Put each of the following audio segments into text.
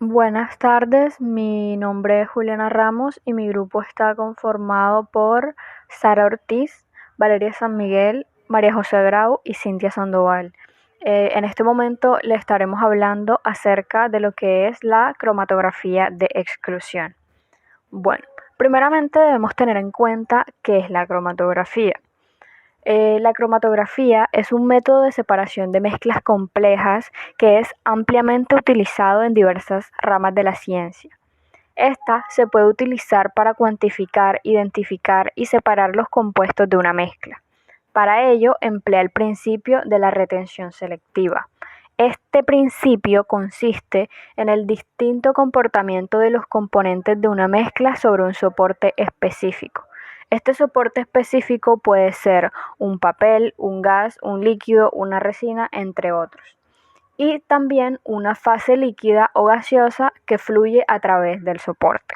Buenas tardes, mi nombre es Juliana Ramos y mi grupo está conformado por Sara Ortiz, Valeria San Miguel, María José Grau y Cintia Sandoval. En este momento le estaremos hablando acerca de lo que es la cromatografía de exclusión. Bueno, primeramente debemos tener en cuenta qué es la cromatografía. La cromatografía es un método de separación de mezclas complejas que es ampliamente utilizado en diversas ramas de la ciencia. Esta se puede utilizar para cuantificar, identificar y separar los compuestos de una mezcla. Para ello, emplea el principio de la retención selectiva. Este principio consiste en el distinto comportamiento de los componentes de una mezcla sobre un soporte específico. Este soporte específico puede ser un papel, un gas, un líquido, una resina, entre otros. Y también una fase líquida o gaseosa que fluye a través del soporte.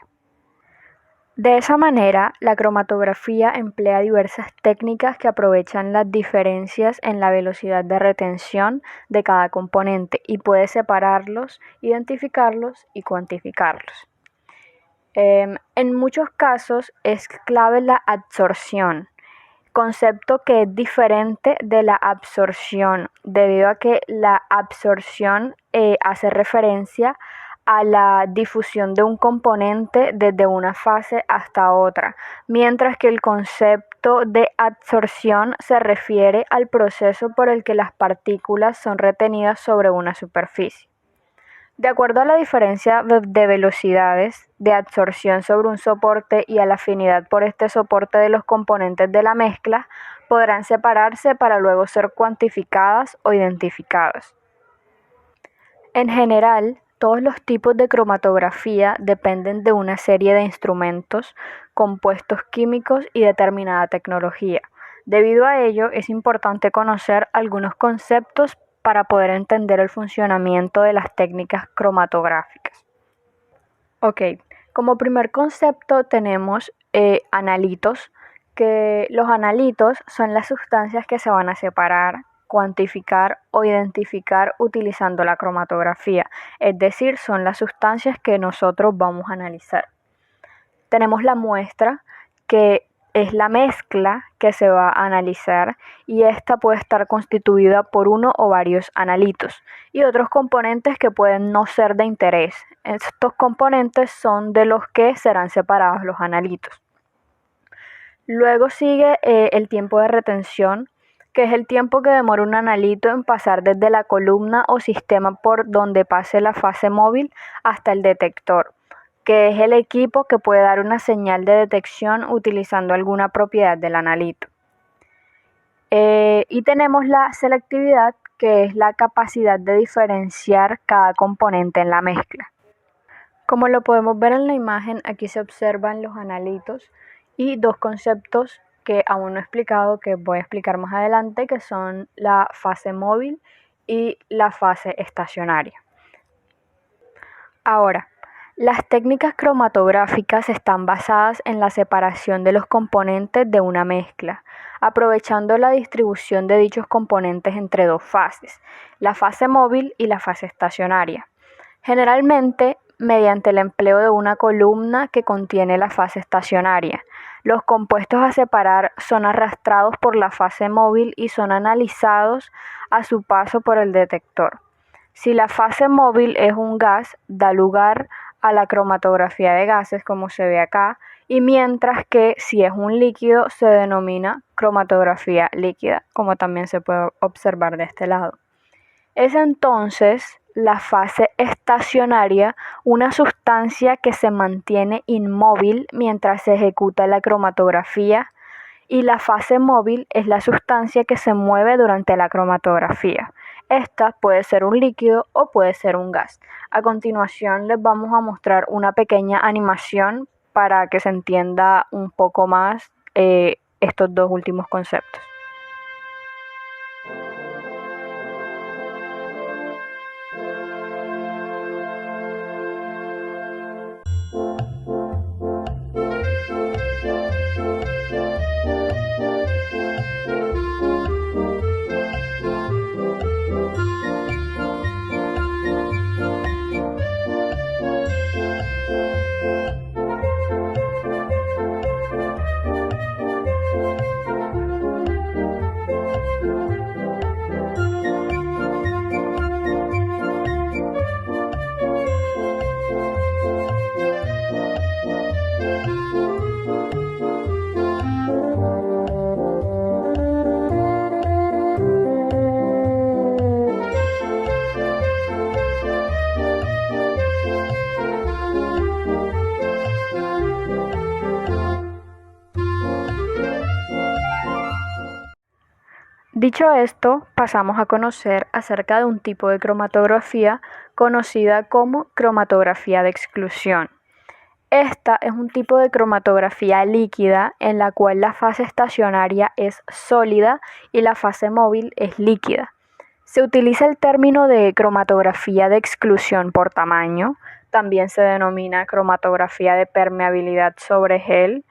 De esa manera, la cromatografía emplea diversas técnicas que aprovechan las diferencias en la velocidad de retención de cada componente y puede separarlos, identificarlos y cuantificarlos. En muchos casos es clave la adsorción, concepto que es diferente de la absorción, debido a que la absorción hace referencia a la difusión de un componente desde una fase hasta otra, mientras que el concepto de adsorción se refiere al proceso por el que las partículas son retenidas sobre una superficie. De acuerdo a la diferencia de velocidades de absorción sobre un soporte y a la afinidad por este soporte de los componentes de la mezcla, podrán separarse para luego ser cuantificadas o identificadas. En general, todos los tipos de cromatografía dependen de una serie de instrumentos, compuestos químicos y determinada tecnología. Debido a ello, es importante conocer algunos conceptos para poder entender el funcionamiento de las técnicas cromatográficas. Ok, como primer concepto tenemos analitos, que los analitos son las sustancias que se van a separar, cuantificar o identificar utilizando la cromatografía, es decir, son las sustancias que nosotros vamos a analizar. Tenemos la muestra, que es la mezcla que se va a analizar y esta puede estar constituida por uno o varios analitos y otros componentes que pueden no ser de interés. Estos componentes son de los que serán separados los analitos. Luego sigue el tiempo de retención, que es el tiempo que demora un analito en pasar desde la columna o sistema por donde pase la fase móvil hasta el detector, que es el equipo que puede dar una señal de detección utilizando alguna propiedad del analito. Y tenemos la selectividad, que es la capacidad de diferenciar cada componente en la mezcla. Como lo podemos ver en la imagen, aquí se observan los analitos y dos conceptos que aún no he explicado, que voy a explicar más adelante, que son la fase móvil y la fase estacionaria. Ahora, las técnicas cromatográficas están basadas en la separación de los componentes de una mezcla, aprovechando la distribución de dichos componentes entre dos fases, la fase móvil y la fase estacionaria. Generalmente, mediante el empleo de una columna que contiene la fase estacionaria. Los compuestos a separar son arrastrados por la fase móvil y son analizados a su paso por el detector. Si la fase móvil es un gas, da lugar a la cromatografía de gases, como se ve acá, y mientras que si es un líquido se denomina cromatografía líquida, como también se puede observar de este lado. Es entonces la fase estacionaria, una sustancia que se mantiene inmóvil mientras se ejecuta la cromatografía, y la fase móvil es la sustancia que se mueve durante la cromatografía. Esta puede ser un líquido o puede ser un gas. A continuación les vamos a mostrar una pequeña animación para que se entienda un poco más estos dos últimos conceptos. Dicho esto, pasamos a conocer acerca de un tipo de cromatografía conocida como cromatografía de exclusión. Esta es un tipo de cromatografía líquida en la cual la fase estacionaria es sólida y la fase móvil es líquida. Se utiliza el término de cromatografía de exclusión por tamaño, también se denomina cromatografía de permeabilidad sobre gel,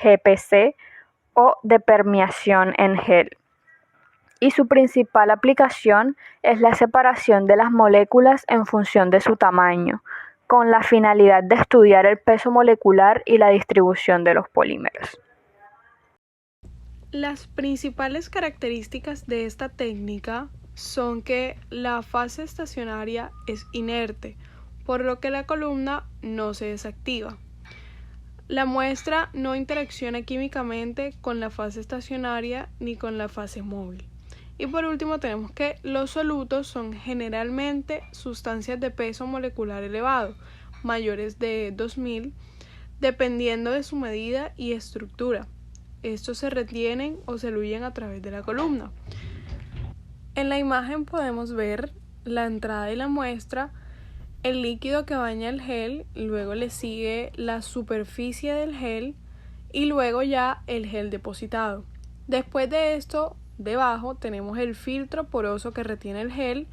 GPC, o de permeación en gel. Y su principal aplicación es la separación de las moléculas en función de su tamaño, con la finalidad de estudiar el peso molecular y la distribución de los polímeros. Las principales características de esta técnica son que la fase estacionaria es inerte, por lo que la columna no se desactiva. La muestra no interacciona químicamente con la fase estacionaria ni con la fase móvil. Y por último tenemos que los solutos son generalmente sustancias de peso molecular elevado, mayores de 2000, dependiendo de su medida y estructura. Estos se retienen o se diluyen a través de la columna. En la imagen podemos ver la entrada de la muestra, el líquido que baña el gel, luego le sigue la superficie del gel y luego ya el gel depositado. Después de esto, debajo tenemos el filtro poroso que retiene el gel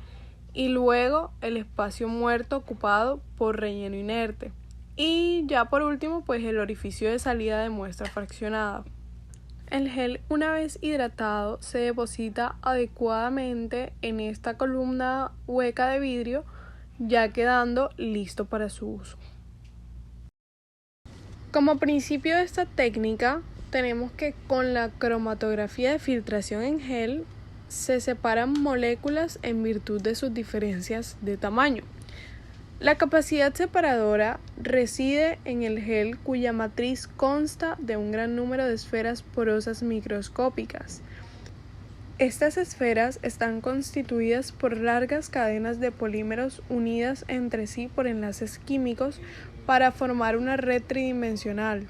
y luego el espacio muerto ocupado por relleno inerte. Y ya por último, pues el orificio de salida de muestra fraccionada. El gel, una vez hidratado, se deposita adecuadamente en esta columna hueca de vidrio, ya quedando listo para su uso. Como principio de esta técnica, tenemos que con la cromatografía de filtración en gel se separan moléculas en virtud de sus diferencias de tamaño. La capacidad separadora reside en el gel, cuya matriz consta de un gran número de esferas porosas microscópicas. Estas esferas están constituidas por largas cadenas de polímeros unidas entre sí por enlaces químicos para formar una red tridimensional.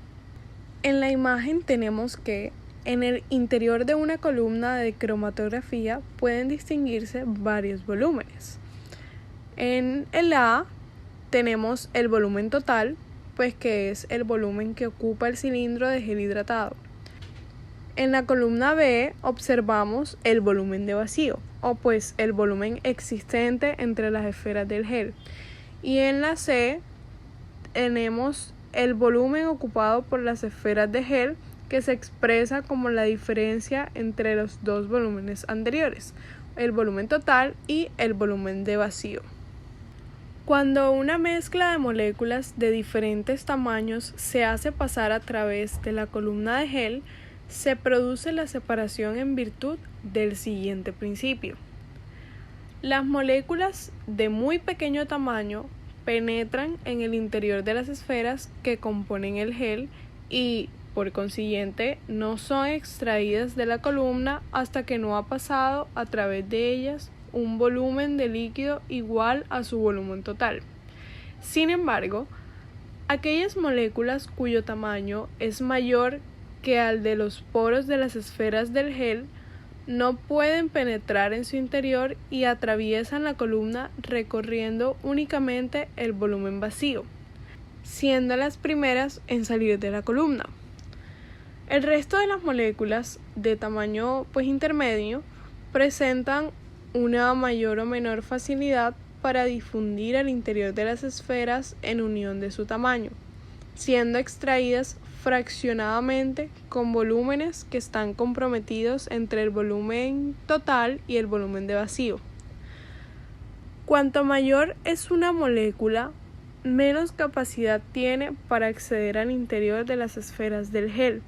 En la imagen tenemos que en el interior de una columna de cromatografía pueden distinguirse varios volúmenes. En el A tenemos el volumen total, pues que es el volumen que ocupa el cilindro de gel hidratado. En la columna B observamos el volumen de vacío, o pues el volumen existente entre las esferas del gel. Y en la C tenemos el volumen ocupado por las esferas de gel, que se expresa como la diferencia entre los dos volúmenes anteriores, el volumen total y el volumen de vacío. Cuando una mezcla de moléculas de diferentes tamaños se hace pasar a través de la columna de gel, se produce la separación en virtud del siguiente principio. Las moléculas de muy pequeño tamaño penetran en el interior de las esferas que componen el gel y, por consiguiente, no son extraídas de la columna hasta que no ha pasado a través de ellas un volumen de líquido igual a su volumen total. Sin embargo, aquellas moléculas cuyo tamaño es mayor que al de los poros de las esferas del gel no pueden penetrar en su interior y atraviesan la columna recorriendo únicamente el volumen vacío, siendo las primeras en salir de la columna. El resto de las moléculas de tamaño intermedio presentan una mayor o menor facilidad para difundir al interior de las esferas en unión de su tamaño, siendo extraídas fraccionadamente con volúmenes que están comprometidos entre el volumen total y el volumen de vacío. Cuanto mayor es una molécula, menos capacidad tiene para acceder al interior de las esferas del gel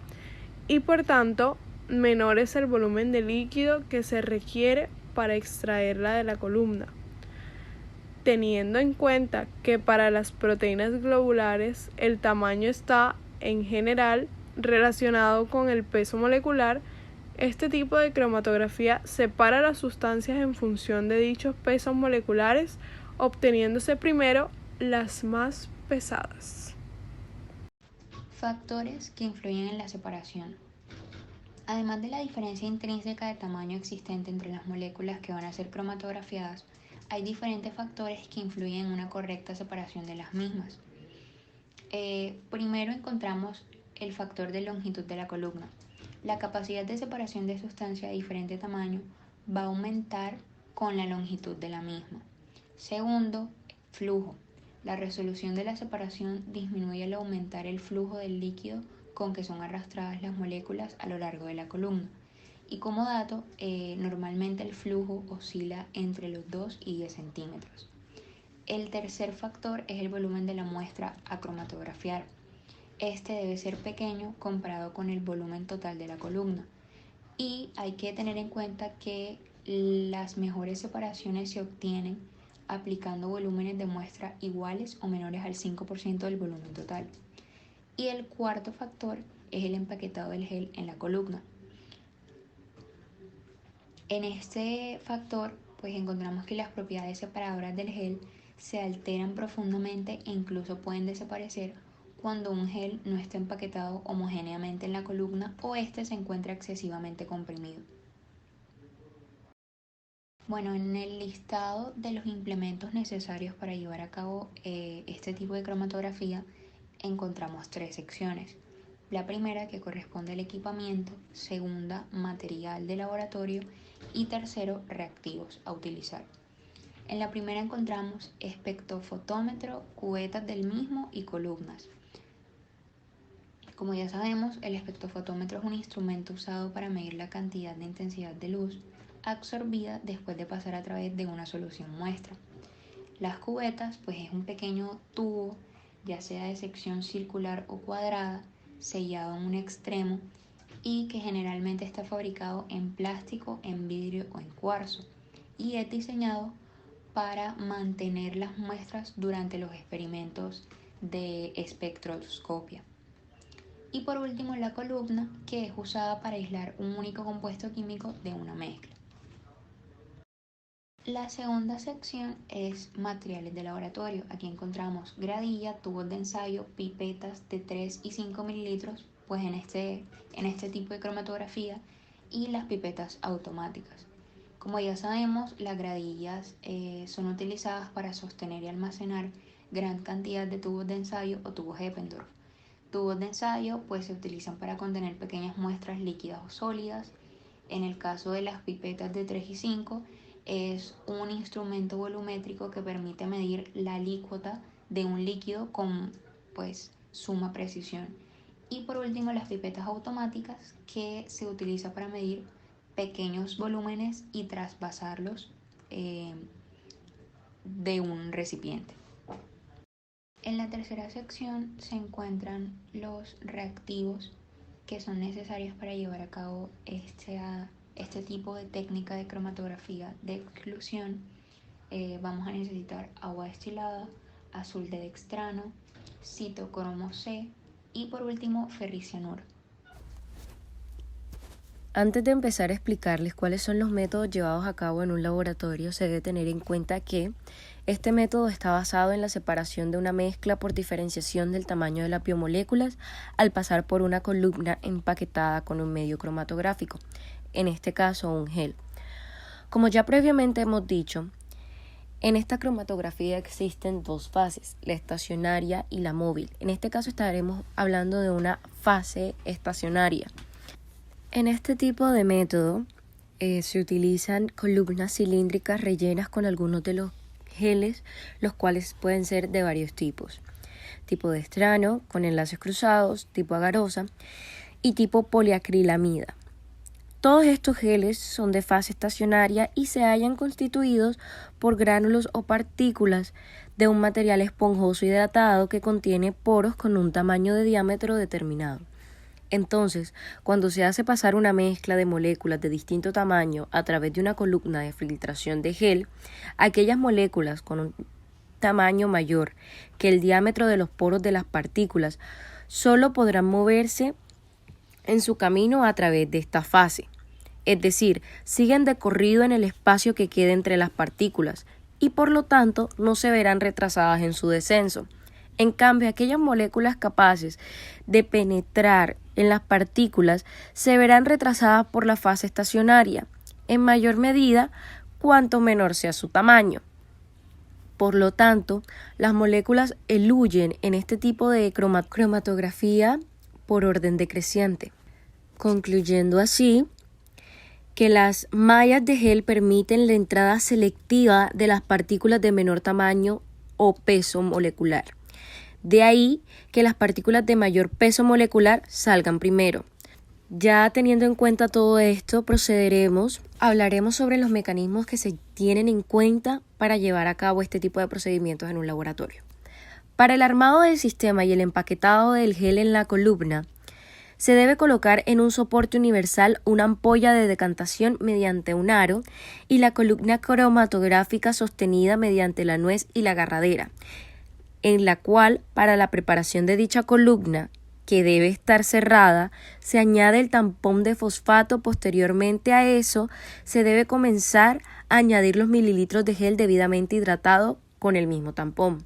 y por tanto menor es el volumen de líquido que se requiere para extraerla de la columna. Teniendo en cuenta que para las proteínas globulares el tamaño está, en general, relacionado con el peso molecular, este tipo de cromatografía separa las sustancias en función de dichos pesos moleculares, obteniéndose primero las más pesadas. Factores que influyen en la separación. Además de la diferencia intrínseca de tamaño existente entre las moléculas que van a ser cromatografiadas, hay diferentes factores que influyen en una correcta separación de las mismas. Primero encontramos el factor de longitud de la columna. La capacidad de separación de sustancia de diferente tamaño va a aumentar con la longitud de la misma. Segundo, flujo. La resolución de la separación disminuye al aumentar el flujo del líquido con que son arrastradas las moléculas a lo largo de la columna. Y como dato, normalmente el flujo oscila entre los 2 y 10 centímetros. El tercer factor es el volumen de la muestra a cromatografiar. Este debe ser pequeño comparado con el volumen total de la columna. Y hay que tener en cuenta que las mejores separaciones se obtienen aplicando volúmenes de muestra iguales o menores al 5% del volumen total. Y el cuarto factor es el empaquetado del gel en la columna. En este factor, pues encontramos que las propiedades separadoras del gel se alteran profundamente e incluso pueden desaparecer cuando un gel no está empaquetado homogéneamente en la columna o este se encuentra excesivamente comprimido. Bueno, en el listado de los implementos necesarios para llevar a cabo este tipo de cromatografía encontramos 3 secciones. La primera, que corresponde al equipamiento; segunda, material de laboratorio; y tercero, reactivos a utilizar. En la primera encontramos espectrofotómetro, cubetas del mismo y columnas. Como ya sabemos, el espectrofotómetro es un instrumento usado para medir la cantidad de intensidad de luz absorbida después de pasar a través de una solución muestra. Las cubetas, pues es un pequeño tubo, ya sea de sección circular o cuadrada, sellado en un extremo y que generalmente está fabricado en plástico, en vidrio o en cuarzo, y es diseñado para mantener las muestras durante los experimentos de espectroscopia. Y por último, la columna, que es usada para aislar un único compuesto químico de una mezcla. La segunda sección es materiales de laboratorio. Aquí encontramos gradilla, tubos de ensayo, pipetas de 3 y 5 mililitros, pues en este tipo de cromatografía, y las pipetas automáticas. Como ya sabemos, las gradillas son utilizadas para sostener y almacenar gran cantidad de tubos de ensayo o tubos Eppendorf. Tubos de ensayo pues se utilizan para contener pequeñas muestras líquidas o sólidas. En el caso de las pipetas de 3 y 5, es un instrumento volumétrico que permite medir la alícuota de un líquido con pues suma precisión. Y por último, las pipetas automáticas, que se utiliza para medir pequeños volúmenes y trasvasarlos de un recipiente. En la tercera sección se encuentran los reactivos que son necesarios para llevar a cabo este tipo de técnica de cromatografía de exclusión. Vamos a necesitar agua destilada, azul de dextrano, citocromo C y por último ferricianuro. Antes de empezar a explicarles cuáles son los métodos llevados a cabo en un laboratorio, se debe tener en cuenta que este método está basado en la separación de una mezcla por diferenciación del tamaño de las biomoléculas al pasar por una columna empaquetada con un medio cromatográfico, en este caso un gel. Como ya previamente hemos dicho, en esta cromatografía existen 2 fases, la estacionaria y la móvil. En este caso estaremos hablando de una fase estacionaria. En este tipo de método se utilizan columnas cilíndricas rellenas con algunos de los geles, los cuales pueden ser de varios tipos. Tipo dextrano, con enlaces cruzados, tipo agarosa y tipo poliacrilamida. Todos estos geles son de fase estacionaria y se hallan constituidos por gránulos o partículas de un material esponjoso hidratado que contiene poros con un tamaño de diámetro determinado. Entonces, cuando se hace pasar una mezcla de moléculas de distinto tamaño a través de una columna de filtración de gel, aquellas moléculas con un tamaño mayor que el diámetro de los poros de las partículas solo podrán moverse en su camino a través de esta fase, es decir, siguen de corrido en el espacio que quede entre las partículas y por lo tanto no se verán retrasadas en su descenso. En cambio, aquellas moléculas capaces de penetrar en las partículas se verán retrasadas por la fase estacionaria, en mayor medida cuanto menor sea su tamaño. Por lo tanto, las moléculas eluyen en este tipo de cromatografía por orden decreciente, concluyendo así que las mallas de gel permiten la entrada selectiva de las partículas de menor tamaño o peso molecular. De ahí que las partículas de mayor peso molecular salgan primero. Ya teniendo en cuenta todo esto, hablaremos sobre los mecanismos que se tienen en cuenta para llevar a cabo este tipo de procedimientos en un laboratorio. Para el armado del sistema y el empaquetado del gel en la columna, se debe colocar en un soporte universal una ampolla de decantación mediante un aro y la columna cromatográfica sostenida mediante la nuez y la agarradera, en la cual, para la preparación de dicha columna, que debe estar cerrada, se añade el tampón de fosfato. Posteriormente a eso, se debe comenzar a añadir los mililitros de gel debidamente hidratado con el mismo tampón,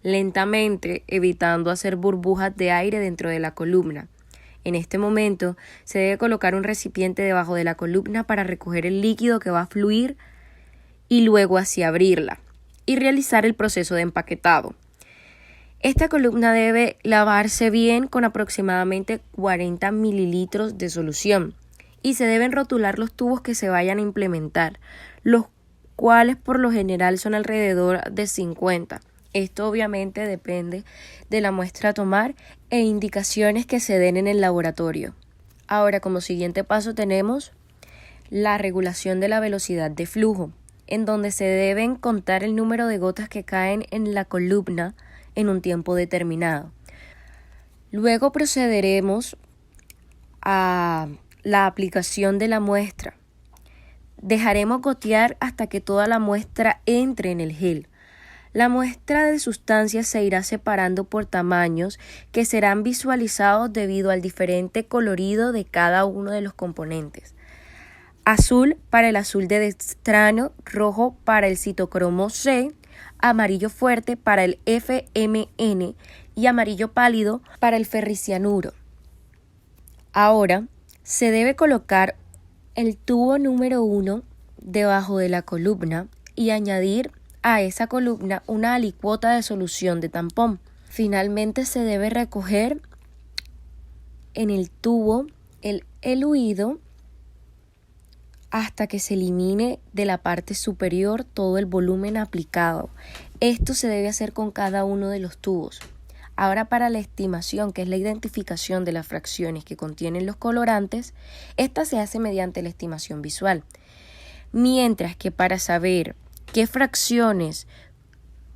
lentamente evitando hacer burbujas de aire dentro de la columna. En este momento, se debe colocar un recipiente debajo de la columna para recoger el líquido que va a fluir y luego así abrirla y realizar el proceso de empaquetado. Esta columna debe lavarse bien con aproximadamente 40 mililitros de solución y se deben rotular los tubos que se vayan a implementar, los cuales por lo general son alrededor de 50. Esto obviamente depende de la muestra a tomar e indicaciones que se den en el laboratorio. Ahora, como siguiente paso tenemos la regulación de la velocidad de flujo, en donde se deben contar el número de gotas que caen en la columna en un tiempo determinado. Luego procederemos a la aplicación de la muestra. Dejaremos gotear hasta que toda la muestra entre en el gel. La muestra de sustancias se irá separando por tamaños que serán visualizados debido al diferente colorido de cada uno de los componentes. Azul para el azul de dextrano, rojo para el citocromo C, amarillo fuerte para el FMN y amarillo pálido para el ferricianuro. Ahora se debe colocar el tubo número 1 debajo de la columna y añadir a esa columna una alicuota de solución de tampón. Finalmente se debe recoger en el tubo el eluido hasta que se elimine de la parte superior todo el volumen aplicado. Esto se debe hacer con cada uno de los tubos. Ahora, para la estimación, que es la identificación de las fracciones que contienen los colorantes, esta se hace mediante la estimación visual. Mientras que para saber qué fracciones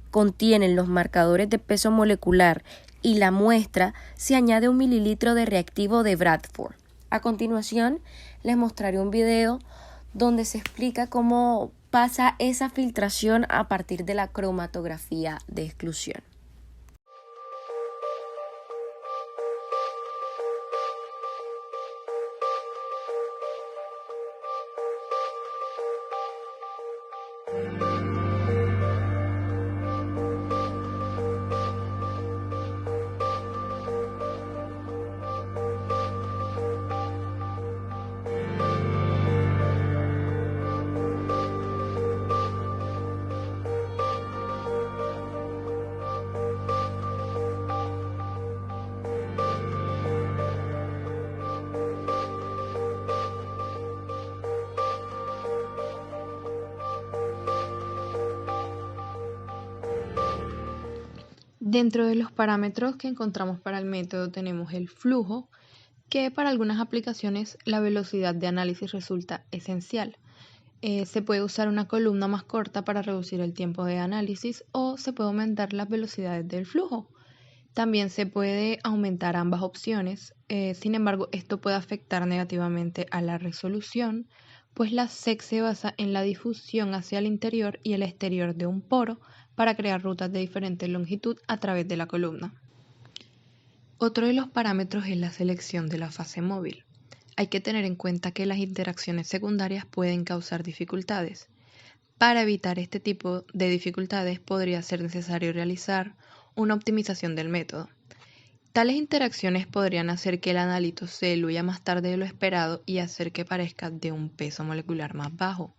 contienen los marcadores de peso molecular y la muestra, se añade 1 mililitro de reactivo de Bradford. A continuación, les mostraré un video donde se explica cómo pasa esa filtración a partir de la cromatografía de exclusión. Dentro de los parámetros que encontramos para el método tenemos el flujo, que para algunas aplicaciones la velocidad de análisis resulta esencial. Se puede usar una columna más corta para reducir el tiempo de análisis o se puede aumentar las velocidades del flujo. También se puede aumentar ambas opciones, sin embargo esto puede afectar negativamente a la resolución, pues la SEC se basa en la difusión hacia el interior y el exterior de un poro para crear rutas de diferente longitud a través de la columna. Otro de los parámetros es la selección de la fase móvil. Hay que tener en cuenta que las interacciones secundarias pueden causar dificultades. Para evitar este tipo de dificultades podría ser necesario realizar una optimización del método. Tales interacciones podrían hacer que el analito se diluya más tarde de lo esperado y hacer que parezca de un peso molecular más bajo.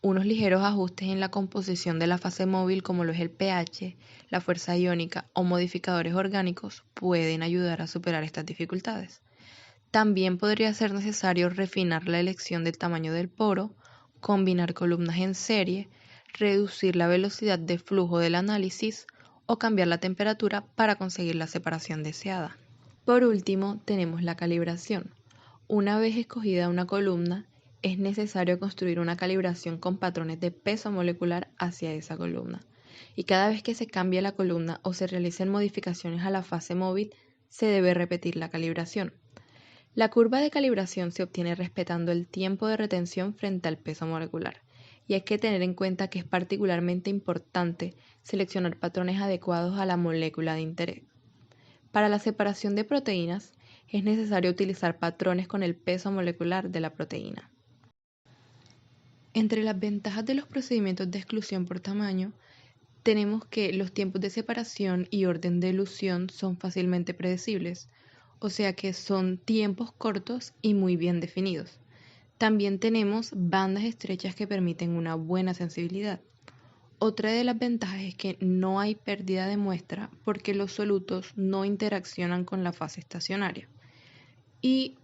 Unos ligeros ajustes en la composición de la fase móvil, como lo es el pH, la fuerza iónica o modificadores orgánicos, pueden ayudar a superar estas dificultades. También podría ser necesario refinar la elección del tamaño del poro, combinar columnas en serie, reducir la velocidad de flujo del análisis o cambiar la temperatura para conseguir la separación deseada. Por último, tenemos la calibración. Una vez escogida una columna, es necesario construir una calibración con patrones de peso molecular hacia esa columna. Y cada vez que se cambie la columna o se realicen modificaciones a la fase móvil, se debe repetir la calibración. La curva de calibración se obtiene respetando el tiempo de retención frente al peso molecular, y hay que tener en cuenta que es particularmente importante seleccionar patrones adecuados a la molécula de interés. Para la separación de proteínas, es necesario utilizar patrones con el peso molecular de la proteína. Entre las ventajas de los procedimientos de exclusión por tamaño, tenemos que los tiempos de separación y orden de elusión son fácilmente predecibles, o sea que son tiempos cortos y muy bien definidos. También tenemos bandas estrechas que permiten una buena sensibilidad. Otra de las ventajas es que no hay pérdida de muestra porque los solutos no interaccionan con la fase estacionaria. Y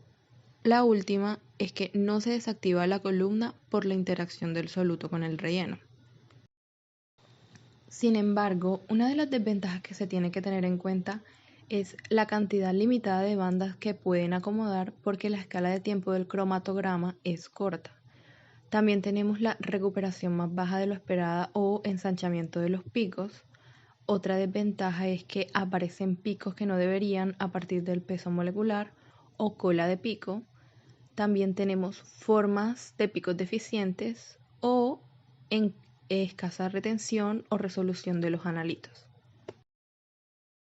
la última es que no se desactiva la columna por la interacción del soluto con el relleno. Sin embargo, una de las desventajas que se tiene que tener en cuenta es la cantidad limitada de bandas que pueden acomodar porque la escala de tiempo del cromatograma es corta. También tenemos la recuperación más baja de lo esperada o ensanchamiento de los picos. Otra desventaja es que aparecen picos que no deberían a partir del peso molecular o cola de pico. También tenemos formas de picos deficientes o en escasa retención o resolución de los analitos.